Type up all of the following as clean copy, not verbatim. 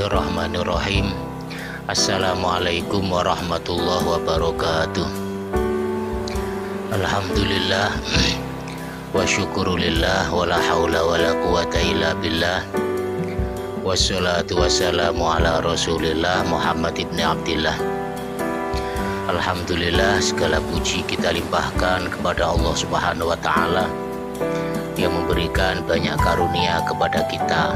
Bismillahirrahmanirrahim. Assalamualaikum warahmatullahi wabarakatuh. Alhamdulillah wa syukurulillah wa la hawla wa la quwata illa billah. Wassalatu wassalamu ala rasulillah Muhammad ibn Abdillah. Alhamdulillah, segala puji kita limpahkan kepada Allah Subhanahu wa ta'ala yang memberikan banyak karunia kepada kita,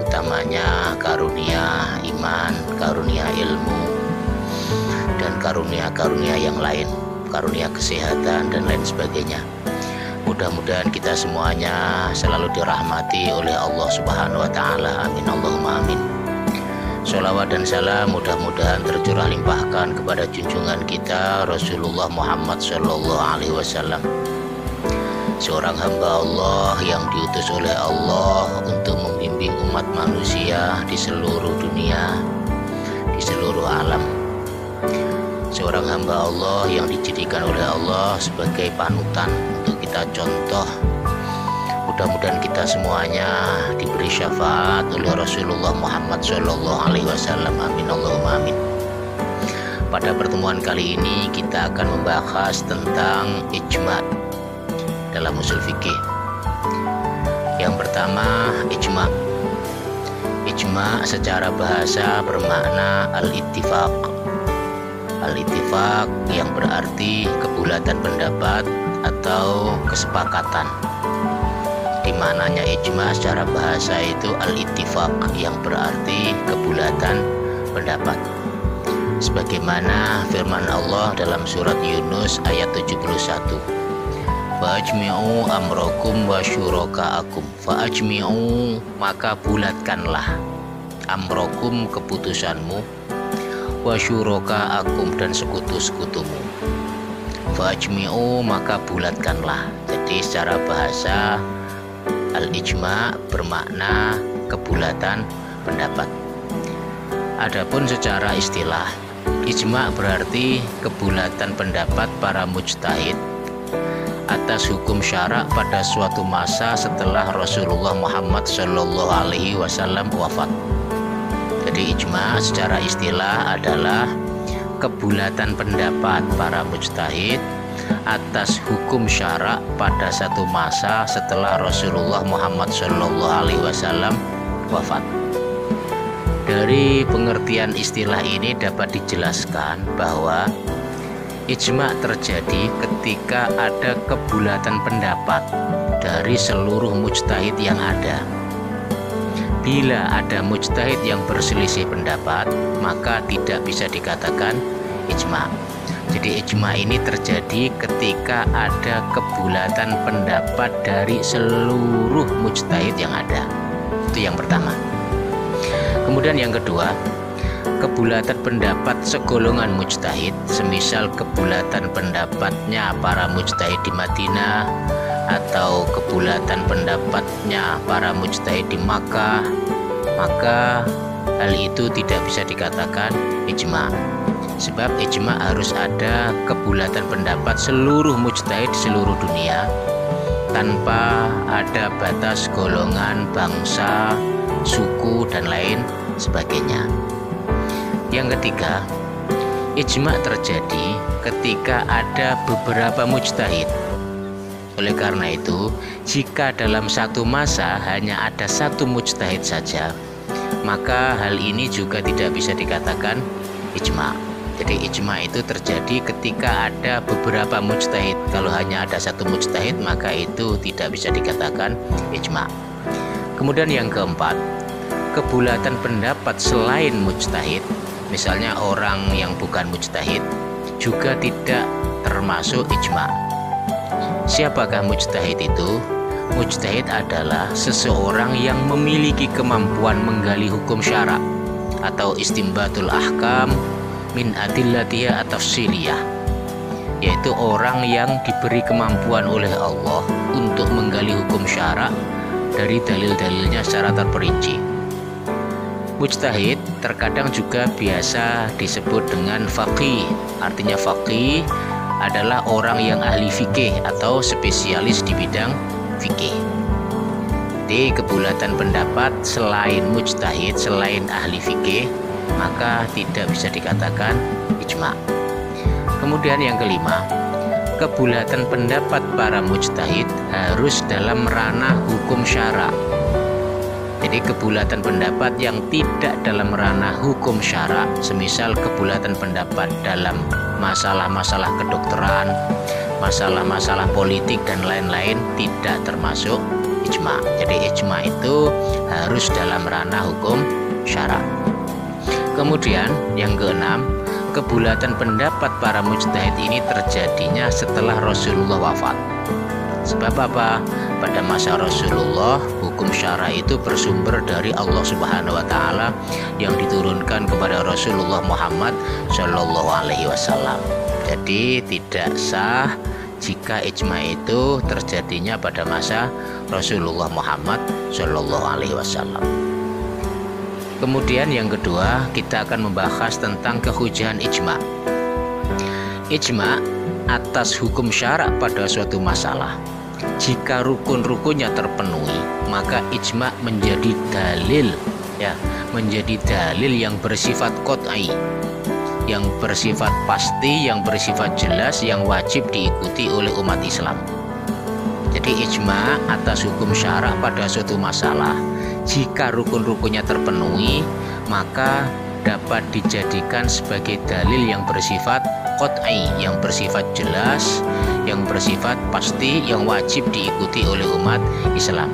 utamanya karunia iman, karunia ilmu, dan karunia-karunia yang lain, karunia kesehatan dan lain sebagainya. Mudah-mudahan kita semuanya selalu dirahmati oleh Allah Subhanahu wa ta'ala. Amin Allahumma amin. Sholawat dan salam mudah-mudahan tercurah limpahkan kepada junjungan kita Rasulullah Muhammad Sallallahu Alaihi Wasallam, seorang hamba Allah yang diutus oleh Allah untuk membimbing umat manusia di seluruh dunia, di seluruh alam. Seorang hamba Allah yang dijadikan oleh Allah sebagai panutan untuk kita contoh. Mudah-mudahan kita semuanya diberi syafaat oleh Rasulullah Muhammad Sallallahu Alaihi Wasallam. Amin Allahumma amin. Pada pertemuan kali ini kita akan membahas tentang ijma' dalam usul fikih. Yang pertama, ijma'. Ijma' secara bahasa bermakna al-ittifaq. Al-ittifaq yang berarti kebulatan pendapat atau kesepakatan. Di mananya ijma' secara bahasa itu al-ittifaq yang berarti kebulatan pendapat. Sebagaimana firman Allah dalam surat Yunus ayat 71. Fa'ajmi'u amrokum wa syuraka'akum. Fa'ajmi'u, maka bulatkanlah amrokum, keputusanmu, wa syuraka'akum, dan sekutu-sekutumu. Fa'ajmi'u, maka bulatkanlah. Jadi secara bahasa al-ijma' bermakna kebulatan pendapat. Adapun secara istilah, ijma' berarti kebulatan pendapat para mujtahid atas hukum syarak pada suatu masa setelah Rasulullah Muhammad Sallallahu Alaihi Wasallam wafat. Jadi ijma' secara istilah adalah kebulatan pendapat para mujtahid atas hukum syarak pada satu masa setelah Rasulullah Muhammad Sallallahu Alaihi Wasallam wafat. Dari pengertian istilah ini dapat dijelaskan bahwa ijma' terjadi ketika ada kebulatan pendapat dari seluruh mujtahid yang ada. Bila ada mujtahid yang berselisih pendapat, maka tidak bisa dikatakan ijma'. Jadi ijma' ini terjadi ketika ada kebulatan pendapat dari seluruh mujtahid yang ada. Itu yang pertama. Kemudian yang kedua, kebulatan pendapat segolongan mujtahid, semisal kebulatan pendapatnya para mujtahid di Madinah atau kebulatan pendapatnya para mujtahid di Makkah, maka hal itu tidak bisa dikatakan ijma'. Sebab ijma' harus ada kebulatan pendapat seluruh mujtahid di seluruh dunia tanpa ada batas golongan, bangsa, suku, dan lain sebagainya. Yang ketiga, ijma' terjadi ketika ada beberapa mujtahid. Oleh karena itu, jika dalam satu masa hanya ada satu mujtahid saja, maka hal ini juga tidak bisa dikatakan ijma'. Jadi ijma' itu terjadi ketika ada beberapa mujtahid. Kalau hanya ada satu mujtahid, maka itu tidak bisa dikatakan ijma'. Kemudian yang keempat, kebulatan pendapat selain mujtahid, misalnya orang yang bukan mujtahid, juga tidak termasuk ijma'. Siapakah mujtahid itu? Mujtahid adalah seseorang yang memiliki kemampuan menggali hukum syarak atau istimbatul ahkam min adillatiha at-tafsiliyah, yaitu orang yang diberi kemampuan oleh Allah untuk menggali hukum syarak dari dalil-dalilnya secara terperinci. Mujtahid terkadang juga biasa disebut dengan faqih. Artinya faqih adalah orang yang ahli fikih atau spesialis di bidang fikih. Jadi kebulatan pendapat selain mujtahid, selain ahli fikih, maka tidak bisa dikatakan ijma. Kemudian yang kelima, kebulatan pendapat para mujtahid harus dalam ranah hukum syara. Jadi kebulatan pendapat yang tidak dalam ranah hukum syara, semisal kebulatan pendapat dalam masalah-masalah kedokteran, masalah-masalah politik dan lain-lain, tidak termasuk ijma. Jadi ijma itu harus dalam ranah hukum syara. Kemudian yang keenam, kebulatan pendapat para mujtahid ini terjadinya setelah Rasulullah wafat. Sebab apa? Pada masa Rasulullah, hukum syara itu bersumber dari Allah Subhanahu wa taala yang diturunkan kepada Rasulullah Muhammad Shallallahu alaihi wasallam. Jadi tidak sah jika ijma itu terjadinya pada masa Rasulullah Muhammad Shallallahu alaihi wasallam. Kemudian yang kedua, kita akan membahas tentang kehujahan ijma. Ijma atas hukum syara pada suatu masalah. Jika rukun-rukunnya terpenuhi, maka ijma menjadi dalil, menjadi dalil yang bersifat qat'i, yang bersifat pasti, yang bersifat jelas, yang wajib diikuti oleh umat Islam. Jadi ijma atas hukum syara pada suatu masalah, jika rukun-rukunnya terpenuhi, maka dapat dijadikan sebagai dalil yang bersifat qat'i, yang bersifat jelas, yang bersifat pasti, yang wajib diikuti oleh umat Islam,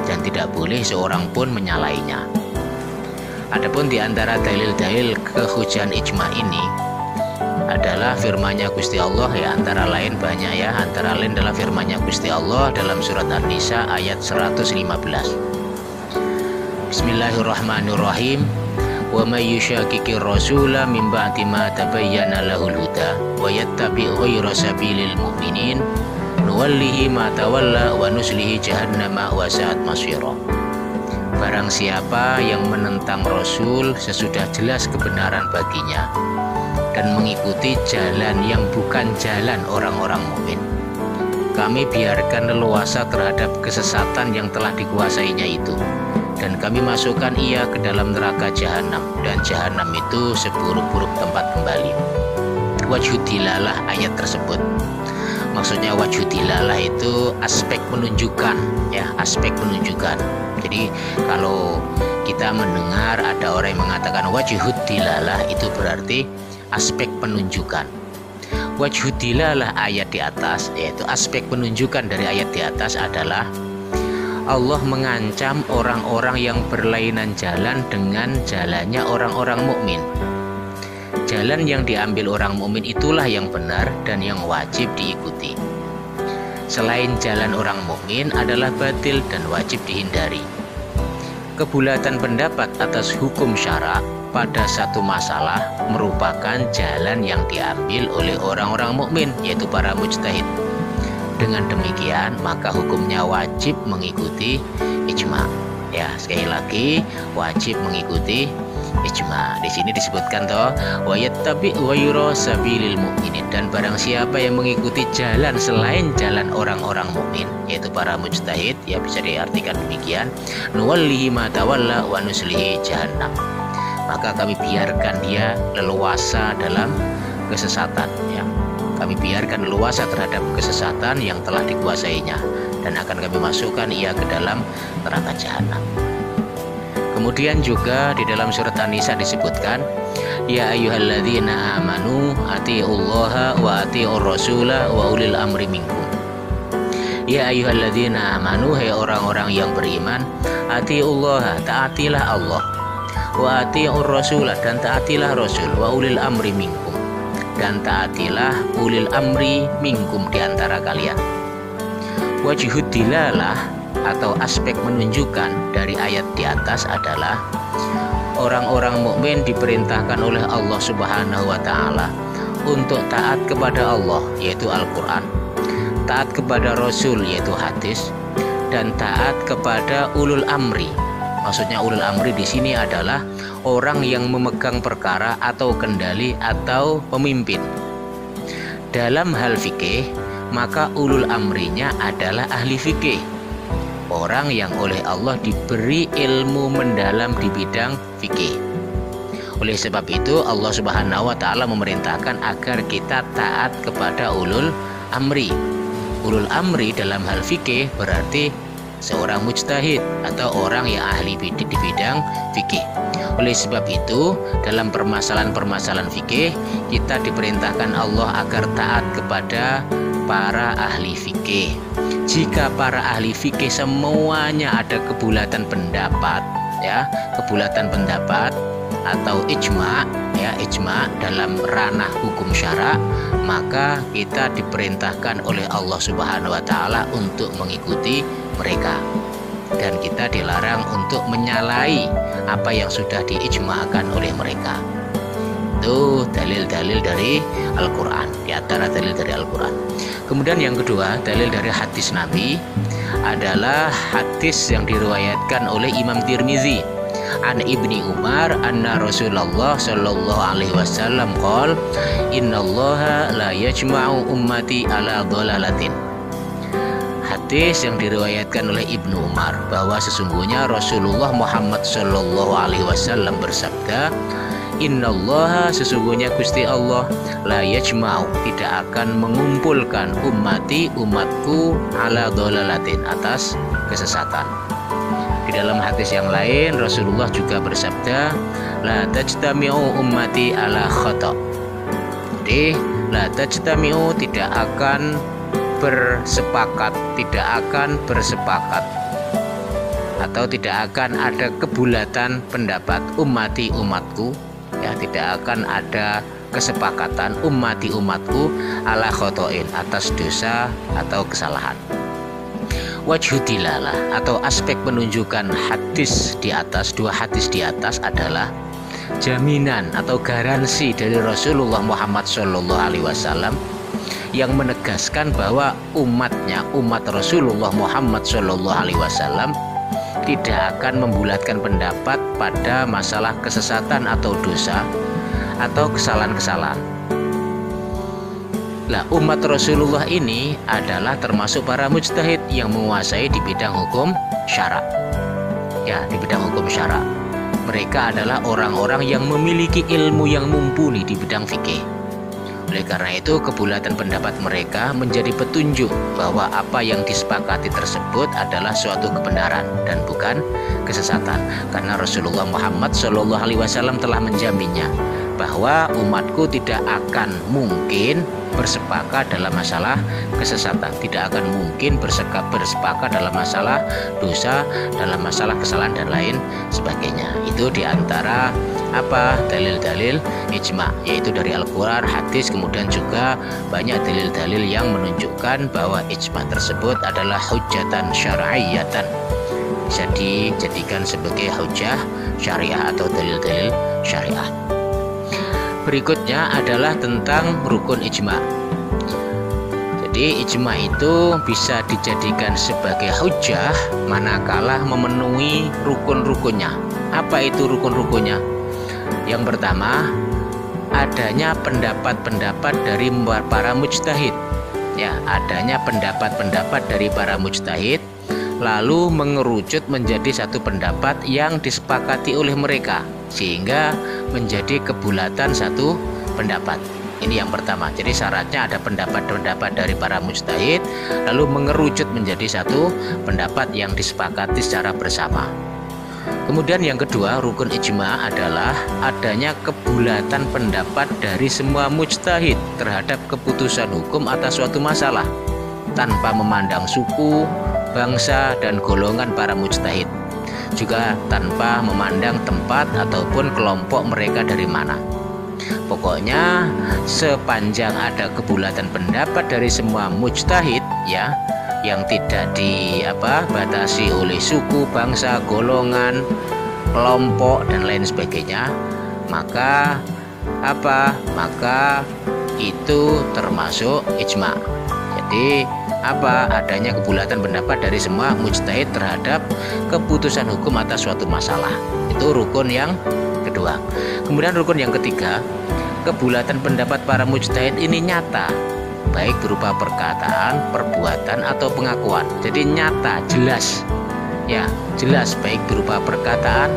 dan tidak boleh seorang pun menyalainya. Adapun di antara dalil-dalil kehujahan ijma ini adalah firman-Nya Gusti Allah, antara lain banyak, antara lain adalah firman-Nya Gusti Allah dalam surat An-Nisa ayat 115. Bismillahirrahmanirrahim. Wa may yushaqiqir rasula min ba'di ma tabayyana lahul huda wa yattabi' ghayra sabilil mu'minin nuwallihi ma tawalla wa nuslihi jahannama wa sa'at masira. Barang siapa yang menentang Rasul sesudah jelas kebenaran baginya dan mengikuti jalan yang bukan jalan orang-orang mukmin, kami biarkan leluasa terhadap kesesatan yang telah dikuasainya itu, dan kami masukkan ia ke dalam neraka jahanam, dan jahanam itu seburuk-buruk tempat kembali. Wajhudilalah ayat tersebut. Maksudnya wajhudilalah itu aspek menunjukkan, aspek menunjukkan. Jadi kalau kita mendengar ada orang yang mengatakan wajhudilalah, itu berarti aspek penunjukan. Wajhudilalah ayat di atas, yaitu aspek penunjukan dari ayat di atas adalah Allah mengancam orang-orang yang berlainan jalan dengan jalannya orang-orang mukmin. Jalan yang diambil orang mukmin itulah yang benar dan yang wajib diikuti. Selain jalan orang mukmin adalah batil dan wajib dihindari. Kebulatan pendapat atas hukum syara pada satu masalah merupakan jalan yang diambil oleh orang-orang mukmin, yaitu para mujtahid. Dengan demikian, maka hukumnya wajib mengikuti ijma. Sekali lagi, wajib mengikuti ijma. Di sini disebutkan wa yattabi' ghayra sabilil mu'minin, dan barang siapa yang mengikuti jalan selain jalan orang-orang mukmin, yaitu para mujtahid, bisa diartikan demikian, nuwallihi ma tawalla wa nuslihi jahannam, maka kami biarkan dia leluasa dalam kesesatan, kami biarkan leluasa terhadap kesesatan yang telah dikuasainya, dan akan kami masukkan ia ke dalam neraka jahanam. Kemudian juga di dalam surat An-Nisa disebutkan, ya ayyuhalladzina amanu atiullaha wa atiur rasula wa ulil amri minkum. Ya ayyuhalladzina amanu, hai orang-orang yang beriman, atiullaha, taatilah Allah, wa atiur rasula, dan taatilah Rasul, wa ulil amri minkum, dan taatilah ulil amri minkum di antara kalian. Wajhudilalah atau aspek menunjukkan dari ayat di atas adalah orang-orang mukmin diperintahkan oleh Allah Subhanahu wa taala untuk taat kepada Allah, yaitu Al-Qur'an, taat kepada Rasul, yaitu hadis, dan taat kepada ulul amri. Maksudnya ulul amri di sini adalah orang yang memegang perkara atau kendali atau pemimpin. Dalam hal fikih, maka ulul amrinya adalah ahli fikih. orang yang oleh Allah diberi ilmu mendalam di bidang fikih. Oleh sebab itu Allah Subhanahu wa taala memerintahkan agar kita taat kepada ulul amri. Ulul amri dalam hal fikih berarti seorang mujtahid atau orang yang ahli di bidang fikih. Oleh sebab itu dalam permasalahan-permasalahan fikih kita diperintahkan Allah agar taat kepada para ahli fikih. Jika para ahli fikih semuanya ada kebulatan pendapat, ya, kebulatan pendapat atau ijma, ya, ijma dalam ranah hukum syara, maka kita diperintahkan oleh Allah Subhanahu wa taala untuk mengikuti mereka, dan kita dilarang untuk menyalahi apa yang sudah diijma'kan oleh mereka. Itu dalil-dalil dari Al-Quran, di antara dalil dari Al-Quran. Kemudian yang kedua, dalil dari hadis Nabi adalah hadis yang diriwayatkan oleh Imam Tirmizi an Ibni Umar anna Rasulullah sallallahu alaihi wasallam qol innallaha la yajma'u ummati ala dhalalatin. Hadis yang diriwayatkan oleh Ibnu Umar bahwa sesungguhnya Rasulullah Muhammad sallallahu alaihi wasallam bersabda, innallaha, sesungguhnya Gusti Allah, la yajma'u, tidak akan mengumpulkan ummati, umatku, ala dhalalatin, atas kesesatan. Di dalam hadis yang lain Rasulullah juga bersabda, la tajtami'u ummati ala khata'. Jadi la tajtami'u, tidak akan bersepakat, tidak akan bersepakat atau tidak akan ada kebulatan pendapat ummati, umatku, ya, tidak akan ada kesepakatan ummati, umatku, ala khotoin, atas dosa atau kesalahan. Wajhu dilalah atau aspek menunjukkan hadis di atas, dua hadis di atas adalah jaminan atau garansi dari Rasulullah Muhammad sallallahu alaihi wasallam yang menegaskan bahwa umatnya, umat Rasulullah Muhammad sallallahu alaihi wasallam tidak akan membulatkan pendapat pada masalah kesesatan atau dosa atau kesalahan-kesalahan. Lah, umat Rasulullah ini adalah termasuk para mujtahid yang menguasai di bidang hukum syara. Ya, di bidang hukum syara. Mereka adalah orang-orang yang memiliki ilmu yang mumpuni di bidang fikih. Oleh karena itu, kebulatan pendapat mereka menjadi petunjuk bahwa apa yang disepakati tersebut adalah suatu kebenaran dan bukan kesesatan. Karena Rasulullah Muhammad SAW telah menjaminnya bahwa umatku tidak akan mungkin bersepakat dalam masalah kesesatan, tidak akan mungkin bersepakat dalam masalah dosa, dalam masalah kesalahan dan lain sebagainya. Itu diantara apa dalil-dalil ijma, yaitu dari Al-Quran, hadis, kemudian juga banyak dalil-dalil yang menunjukkan bahwa ijma tersebut adalah hujjatan syar'iyatan, bisa dijadikan sebagai hujjah syariah atau dalil-dalil syariah. Berikutnya adalah tentang rukun ijma. Jadi ijma itu bisa dijadikan sebagai hujjah manakala memenuhi rukun-rukunnya. Apa itu rukun-rukunnya? Yang pertama, adanya pendapat-pendapat dari para mujtahid. Ya, adanya pendapat-pendapat dari para mujtahid lalu mengerucut menjadi satu pendapat yang disepakati oleh mereka sehingga menjadi kebulatan satu pendapat. Ini yang pertama. Jadi syaratnya ada pendapat-pendapat dari para mujtahid lalu mengerucut menjadi satu pendapat yang disepakati secara bersama. Kemudian yang kedua, rukun ijma adalah adanya kebulatan pendapat dari semua mujtahid terhadap keputusan hukum atas suatu masalah tanpa memandang suku, bangsa, dan golongan para mujtahid, juga tanpa memandang tempat ataupun kelompok mereka dari mana. Pokoknya sepanjang ada kebulatan pendapat dari semua mujtahid, ya, yang tidak dibatasi oleh suku, bangsa, golongan, kelompok, dan lain sebagainya, maka itu termasuk ijma. Jadi adanya kebulatan pendapat dari semua mujtahid terhadap keputusan hukum atas suatu masalah. Itu rukun yang kedua. Kemudian rukun yang ketiga, kebulatan pendapat para mujtahid ini nyata, baik berupa perkataan, perbuatan atau pengakuan. Jadi nyata, jelas. Ya, jelas baik berupa perkataan,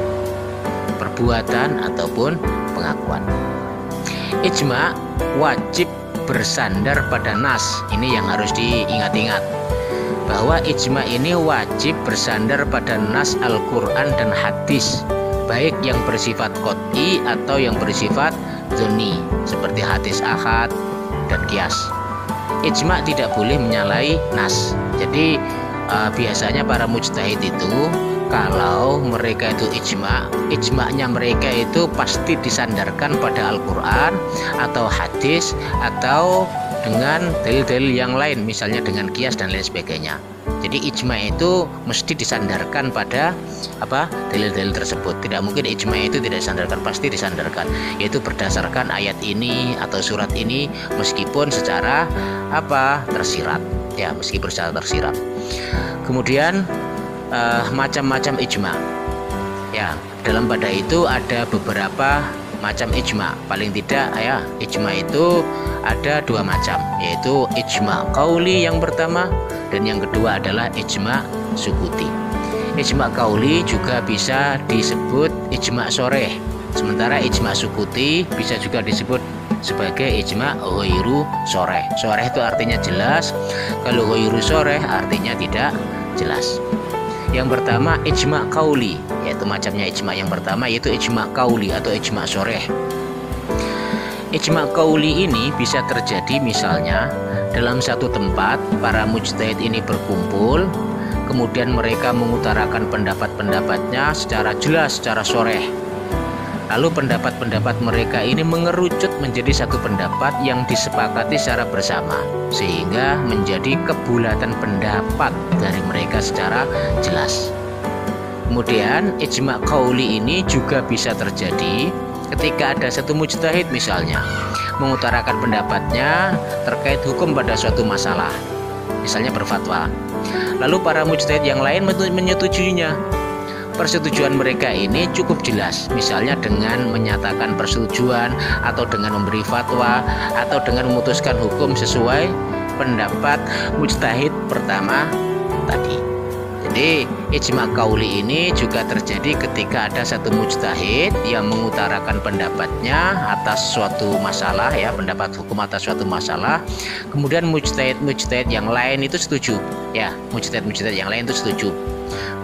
perbuatan ataupun pengakuan. Ijma wajib bersandar pada nas. Ini yang harus diingat-ingat, bahwa ijma ini wajib bersandar pada nas Al-Quran dan hadis, baik yang bersifat qot'i atau yang bersifat dzonni, seperti hadis ahad dan qiyas. Ijma tidak boleh menyalahi nas. Jadi biasanya para mujtahid itu kalau mereka itu ijma'nya mereka itu pasti disandarkan pada Al-Quran atau hadis atau dengan dalil-dalil yang lain, misalnya dengan qiyas dan lain sebagainya. Jadi ijma' itu mesti disandarkan pada dalil-dalil tersebut. Tidak mungkin ijma' itu tidak disandarkan, pasti disandarkan, yaitu berdasarkan ayat ini atau surat ini, meskipun secara tersirat, ya, meskipun secara tersirat. Kemudian macam-macam ijma', ya, dalam pada itu ada beberapa macam ijma'. Paling tidak ya, ijma' itu ada dua macam, yaitu ijma' qauli yang pertama, dan yang kedua adalah ijma' sukuti. Ijma' qauli juga bisa disebut ijma' soreh, sementara ijma' sukuti bisa juga disebut sebagai ijma' ghairu soreh. Soreh itu artinya jelas, kalau ghairu soreh artinya tidak jelas. Yang pertama ijma' qauli, yaitu macamnya ijma' yang pertama yaitu ijma' qauli atau ijma' soreh. Ijma' qauli ini bisa terjadi misalnya dalam satu tempat para mujtahid ini berkumpul, kemudian mereka mengutarakan pendapat-pendapatnya secara jelas, secara soreh. Lalu pendapat-pendapat mereka ini mengerucut menjadi satu pendapat yang disepakati secara bersama, sehingga menjadi kebulatan pendapat dari mereka secara jelas. Kemudian ijma' qauli ini juga bisa terjadi ketika ada satu mujtahid misalnya mengutarakan pendapatnya terkait hukum pada suatu masalah, misalnya berfatwa. Lalu para mujtahid yang lain menyetujuinya. Persetujuan mereka ini cukup jelas, misalnya dengan menyatakan persetujuan atau dengan memberi fatwa atau dengan memutuskan hukum sesuai pendapat mujtahid pertama tadi. Jadi ijma' qauli ini juga terjadi ketika ada satu mujtahid yang mengutarakan pendapatnya atas suatu masalah, ya, pendapat hukum atas suatu masalah. Kemudian mujtahid yang lain itu setuju, ya, mujtahid yang lain itu setuju,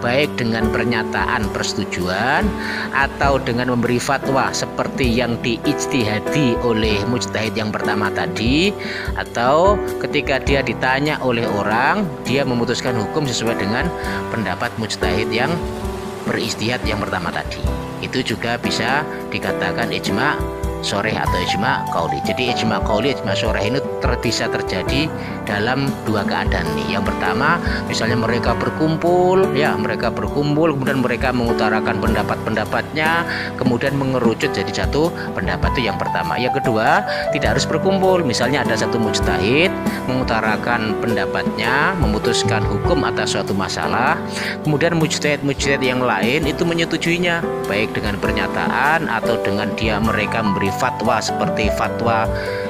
baik dengan pernyataan persetujuan atau dengan memberi fatwa seperti yang diijtihadi oleh mujtahid yang pertama tadi, atau ketika dia ditanya oleh orang, dia memutuskan hukum sesuai dengan pendapat mujtahid yang berijtihad yang pertama tadi. Itu juga bisa dikatakan ijma' soreh atau ijma' qauli. Jadi ijma' qauli, ijma' soreh ini bisa terjadi dalam dua keadaan nih. Yang pertama, misalnya mereka berkumpul, kemudian mereka mengutarakan pendapat-pendapatnya, kemudian mengerucut jadi satu pendapat, itu yang pertama. Yang kedua, tidak harus berkumpul, misalnya ada satu mujtahid mengutarakan pendapatnya, memutuskan hukum atas suatu masalah, kemudian mujtahid yang lain itu menyetujuinya, baik dengan pernyataan atau dengan mereka memberi fatwa seperti fatwa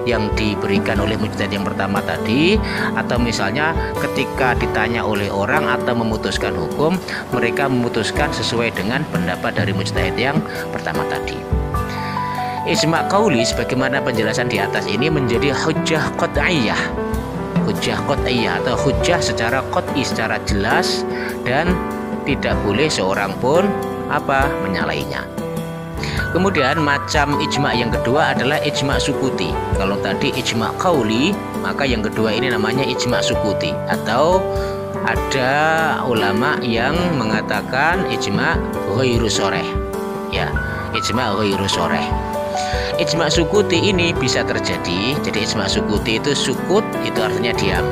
yang diberikan oleh mujtahid yang pertama tadi, atau misalnya ketika ditanya oleh orang atau memutuskan hukum, mereka memutuskan sesuai dengan pendapat dari mujtahid yang pertama tadi. Ijma' qauli sebagaimana penjelasan di atas ini menjadi hujjah qat'iyah. Hujjah qat'iyah atau hujjah secara qat'i, secara jelas, dan tidak boleh seorang pun menyalahainya. Kemudian macam ijma' yang kedua adalah ijma' sukuti. Kalau tadi ijma' qauli, maka yang kedua ini namanya ijma' sukuti, atau ada ulama yang mengatakan ijma' ghairu soreh, ya, ijma' ghairu soreh. Ijma' sukuti ini bisa terjadi. Jadi ijma' sukuti itu, sukut itu artinya diam.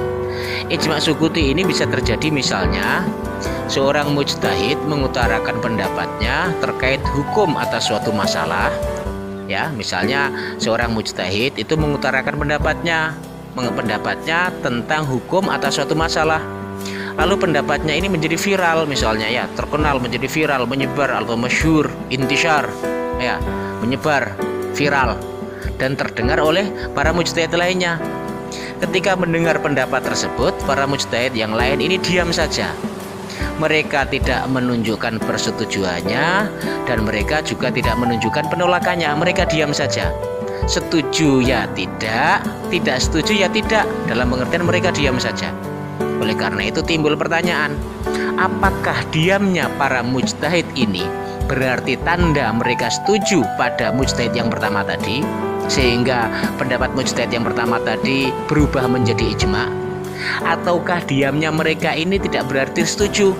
Ijma' sukuti ini bisa terjadi misalnya seorang mujtahid mengutarakan pendapatnya terkait hukum atas suatu masalah, ya, misalnya seorang mujtahid itu mengutarakan pendapatnya tentang hukum atas suatu masalah. Lalu pendapatnya ini menjadi viral misalnya, ya, terkenal, menjadi viral, menyebar atau masyhur, intishar, ya, menyebar, viral, dan terdengar oleh para mujtahid lainnya. Ketika mendengar pendapat tersebut, para mujtahid yang lain ini diam saja. Mereka tidak menunjukkan persetujuannya dan mereka juga tidak menunjukkan penolakannya. Mereka diam saja. Setuju ya tidak, tidak setuju ya tidak. Dalam pengertian mereka diam saja. Oleh karena itu timbul pertanyaan, apakah diamnya para mujtahid ini berarti tanda mereka setuju pada mujtahid yang pertama tadi, sehingga pendapat mujtahid yang pertama tadi berubah menjadi ijma? Ataukah diamnya mereka ini tidak berarti setuju?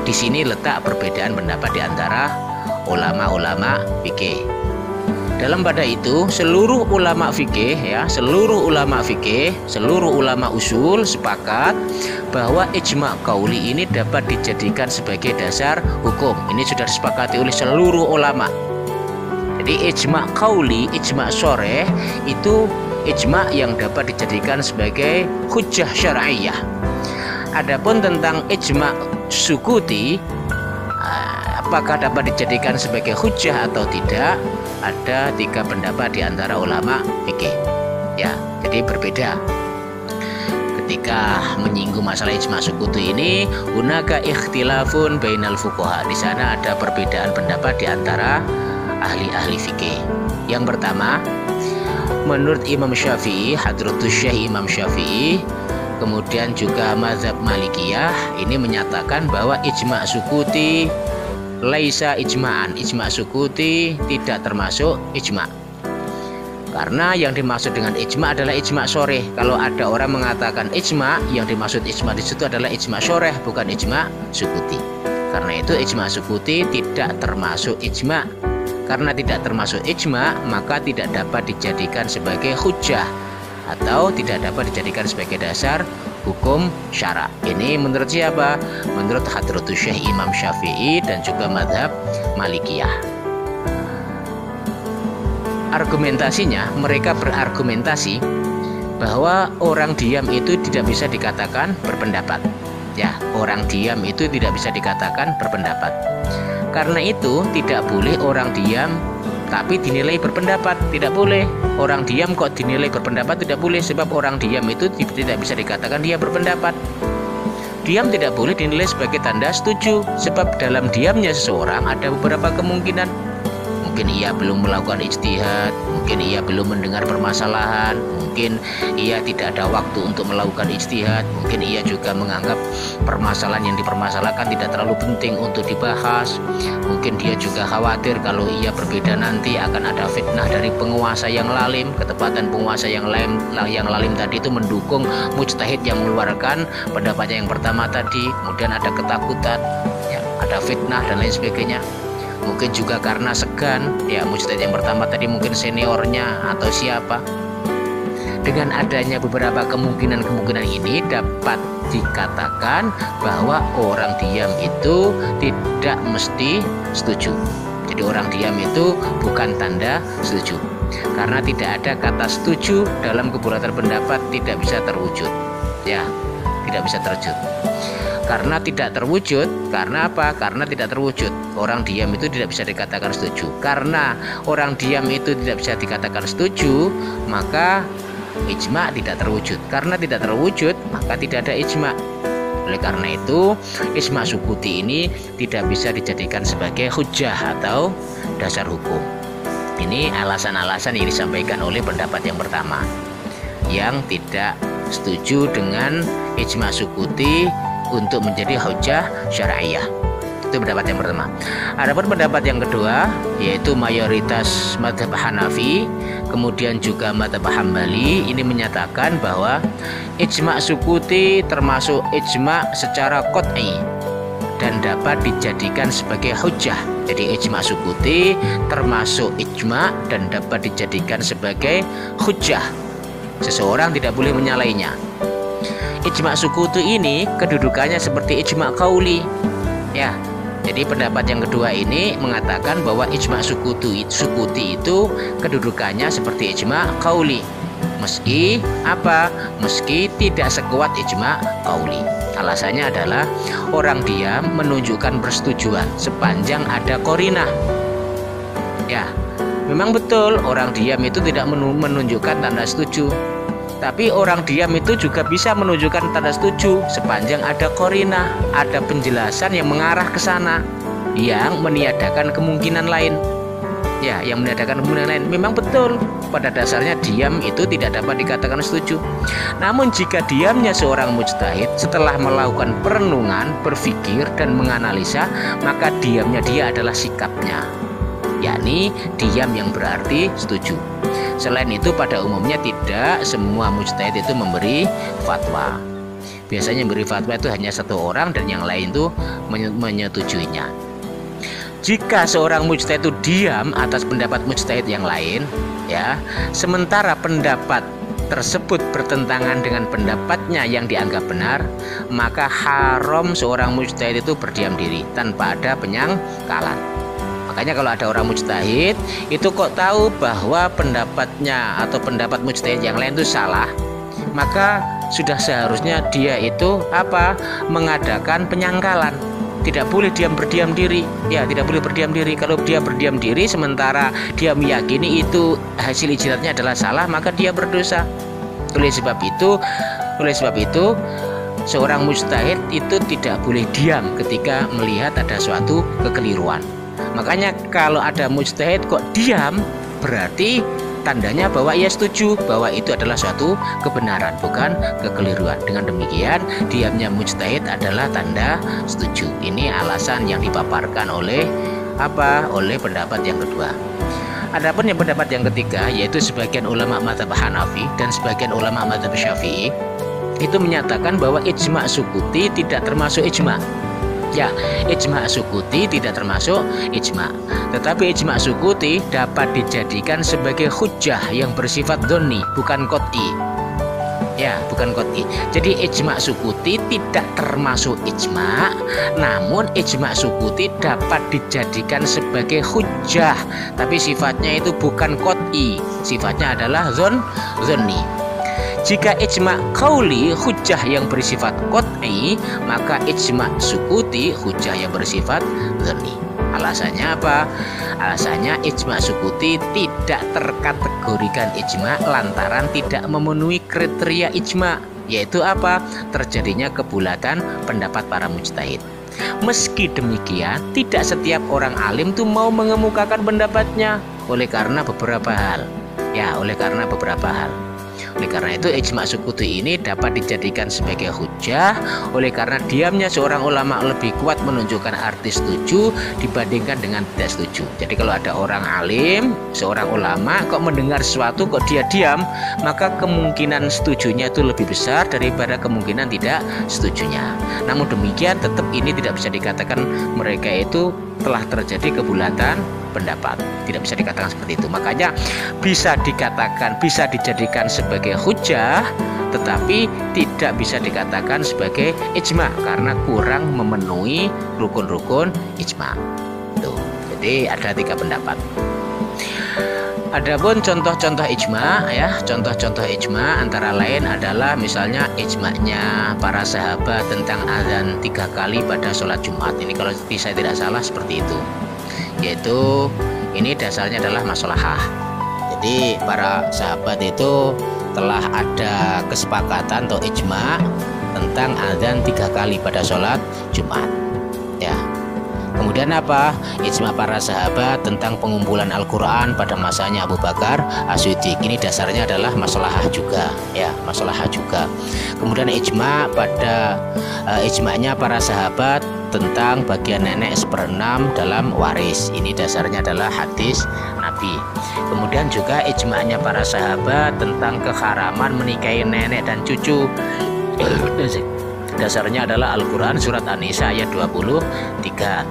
Di sini letak perbedaan pendapat di antara ulama-ulama fikih. Dalam pada itu seluruh ulama fikih seluruh ulama usul sepakat bahwa ijma qauli ini dapat dijadikan sebagai dasar hukum. Ini sudah disepakati oleh seluruh ulama. Jadi ijma qauli, ijma sharih itu ijma yang dapat dijadikan sebagai hujjah syar'iyyah. Adapun tentang ijma sukuti, apakah dapat dijadikan sebagai hujjah atau tidak, ada 3 pendapat di antara ulama fikih. Ya, jadi berbeda. Ketika menyinggung masalah ijma sukuti ini, hunaka ikhtilafun bainal fuqaha. Di sana ada perbedaan pendapat di antara ahli-ahli fikih. Yang pertama, menurut Imam Syafi'i, Hadratus Syekh Imam Syafi'i, kemudian juga mazhab Malikiyah, ini menyatakan bahwa ijma sukuti laisa ijma'an. Ijma sukuti tidak termasuk ijma. Karena yang dimaksud dengan ijma adalah ijma sharih. Kalau ada orang mengatakan ijma, yang dimaksud ijma di situ adalah ijma sharih, bukan ijma sukuti. Karena itu ijma sukuti tidak termasuk ijma. Karena tidak termasuk ijma, maka tidak dapat dijadikan sebagai hujjah atau tidak dapat dijadikan sebagai dasar hukum syara. Ini menurut siapa? Menurut Hadratus Syekh Imam Syafi'i dan juga mazhab Malikiyah. Argumentasinya, mereka berargumentasi bahwa orang diam itu tidak bisa dikatakan berpendapat. Ya, orang diam itu tidak bisa dikatakan berpendapat. Karena itu tidak boleh orang diam tapi dinilai berpendapat, tidak boleh. Orang diam kok dinilai berpendapat, tidak boleh, sebab orang diam itu tidak bisa dikatakan dia berpendapat. Diam tidak boleh dinilai sebagai tanda setuju, sebab dalam diamnya seseorang ada beberapa kemungkinan. Mungkin ia belum melakukan ijtihad, mungkin ia belum mendengar permasalahan, mungkin ia tidak ada waktu untuk melakukan ijtihad, mungkin ia juga menganggap permasalahan yang dipermasalahkan tidak terlalu penting untuk dibahas. Mungkin dia juga khawatir kalau ia berbeda nanti akan ada fitnah dari penguasa yang lalim. Ketepatan penguasa yang lalim tadi itu mendukung mujtahid yang mengeluarkan pendapatnya yang pertama tadi. Kemudian ada ketakutan, ya, ada fitnah dan lain sebagainya. Mungkin juga karena segan, ya, mujtahid yang pertama tadi mungkin seniornya atau siapa. Dengan adanya beberapa kemungkinan ini dapat dikatakan bahwa orang diam itu tidak mesti setuju. Jadi orang diam itu bukan tanda setuju. Karena tidak ada kata setuju dalam kebulatan pendapat, tidak bisa terwujud. Ya, tidak bisa terwujud. Karena tidak terwujud, karena apa? Karena tidak terwujud. Orang diam itu tidak bisa dikatakan setuju. Karena orang diam itu tidak bisa dikatakan setuju, maka ijma tidak terwujud. Karena tidak terwujud, maka tidak ada ijma. Oleh karena itu, ijma sukuti ini tidak bisa dijadikan sebagai hujjah atau dasar hukum. Ini alasan-alasan yang disampaikan oleh pendapat yang pertama, yang tidak setuju dengan ijma sukuti untuk menjadi hujjah syar'iyyah. Itu pendapat yang pertama. Adapun pendapat yang kedua, yaitu mayoritas mazhab Hanafi, kemudian juga mazhab Hambali, ini menyatakan bahwa ijma sukuti termasuk ijma secara qat'i dan dapat dijadikan sebagai hujjah. Jadi ijma sukuti termasuk ijma dan dapat dijadikan sebagai hujjah. Seseorang tidak boleh menyalainya. Ijma sukuti ini kedudukannya seperti ijma qauli. Ya. Jadi pendapat yang kedua ini mengatakan bahwa ijma sukuti itu kedudukannya seperti ijma qauli. Meski apa? Meski tidak sekuat ijma qauli. Alasannya adalah orang diam menunjukkan persetujuan sepanjang ada qarinah. Ya, memang betul orang diam itu tidak menunjukkan tanda setuju. Tapi orang diam itu juga bisa menunjukkan tanda setuju sepanjang ada korina, ada penjelasan yang mengarah ke sana, yang meniadakan kemungkinan lain. Ya, yang meniadakan kemungkinan lain. Memang betul, pada dasarnya diam itu tidak dapat dikatakan setuju. Namun jika diamnya seorang mujtahid setelah melakukan perenungan, berpikir dan menganalisa, maka diamnya dia adalah sikapnya, yakni diam yang berarti setuju. Selain itu pada umumnya tidak semua mujtahid itu memberi fatwa. Biasanya memberi fatwa itu hanya satu orang dan yang lain itu menyetujuinya. Jika seorang mujtahid itu diam atas pendapat mujtahid yang lain, ya, sementara pendapat tersebut bertentangan dengan pendapatnya yang dianggap benar, maka haram seorang mujtahid itu berdiam diri tanpa ada penyangkalan. Makanya kalau ada orang mujtahid itu kok tahu bahwa pendapatnya atau pendapat mujtahid yang lain itu salah, maka sudah seharusnya dia itu mengadakan penyangkalan. Tidak boleh berdiam diri. Ya, tidak boleh berdiam diri. Kalau dia berdiam diri sementara dia meyakini itu hasil ijtihadnya adalah salah, maka dia berdosa. Oleh sebab itu seorang mujtahid itu tidak boleh diam ketika melihat ada suatu kekeliruan. Makanya kalau ada mujtahid kok diam, berarti tandanya bahwa ia setuju bahwa itu adalah suatu kebenaran, bukan kekeliruan. Dengan demikian, diamnya mujtahid adalah tanda setuju. Ini alasan yang dipaparkan oleh pendapat yang kedua. Adapun yang pendapat yang ketiga, yaitu sebagian ulama mazhab Hanafi dan sebagian ulama mazhab Syafi'i, itu menyatakan bahwa ijma' sukuti tidak termasuk ijma'. Ya, ijma' sukuti tidak termasuk ijma'. Tetapi ijma' sukuti dapat dijadikan sebagai hujjah yang bersifat dhonni, bukan qot'i. Ya, bukan qot'i. Jadi ijma' sukuti tidak termasuk ijma', namun ijma' sukuti dapat dijadikan sebagai hujjah, tapi sifatnya itu bukan qot'i, sifatnya adalah dhonni. Jika ijma' qauli hujjah yang bersifat qot'i, maka ijma' sukuti hujjah yang bersifat dhonni. Alasannya apa? Alasannya ijma' sukuti tidak terkategorikan ijma' lantaran tidak memenuhi kriteria ijma', yaitu terjadinya kebulatan pendapat para mujtahid. Meski demikian, tidak setiap orang alim tuh mau mengemukakan pendapatnya oleh karena beberapa hal. Oleh karena itu ijma' sukuti ini dapat dijadikan sebagai hujjah oleh karena diamnya seorang ulama lebih kuat menunjukkan arti setuju dibandingkan dengan tidak setuju. Jadi kalau ada orang alim, seorang ulama kok mendengar sesuatu kok dia diam, maka kemungkinan setujunya itu lebih besar daripada kemungkinan tidak setujunya. Namun demikian tetap ini tidak bisa dikatakan mereka itu telah terjadi kebulatan pendapat. Tidak bisa dikatakan seperti itu. Makanya bisa dijadikan sebagai hujjah, tetapi tidak bisa dikatakan sebagai ijma' karena kurang memenuhi rukun-rukun ijma'. Tuh. Jadi ada 3 pendapat. Adapun contoh-contoh ijma', ya, contoh-contoh ijma' antara lain adalah misalnya ijma'nya para sahabat tentang azan 3 kali pada sholat Jumat. Ini kalau saya tidak salah seperti itu. Yaitu ini dasarnya adalah maslahah. Jadi para sahabat itu telah ada kesepakatan atau ijma' tentang azan 3 kali pada sholat Jumat. Ya. Kemudian ijma' para sahabat tentang pengumpulan Al-Quran pada masanya Abu Bakar As-Siddiq. Ini dasarnya adalah maslahah juga, ya, maslahah juga. Kemudian ijma'nya para sahabat tentang bagian nenek 1/6 dalam waris. Ini dasarnya adalah hadis Nabi. Kemudian juga ijma'nya para sahabat tentang keharaman menikahi nenek dan cucu. Dasarnya adalah Al-Quran surat An-Nisa ayat 23.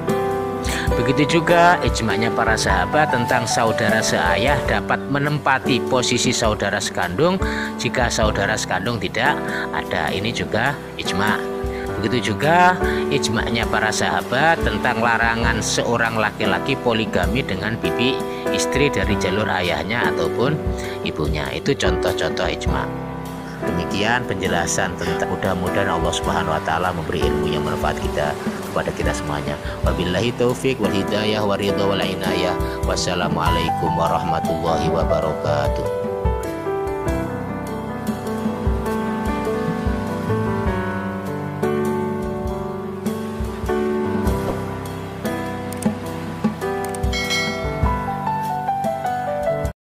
Begitu juga ijma'nya para sahabat tentang saudara seayah dapat menempati posisi saudara sekandung jika saudara sekandung tidak ada. Ini juga ijma'. Begitu juga ijma'nya para sahabat tentang larangan seorang laki-laki poligami dengan bibi istri dari jalur ayahnya ataupun ibunya. Itu contoh-contoh ijma'. Demikian penjelasan tentang, mudah-mudahan Allah Subhanahu wa taala memberi ilmu yang bermanfaat kepada kita semuanya. Wabillahi taufik wal hidayah wa ridha wal inayah. Wassalamualaikum warahmatullahi wabarakatuh.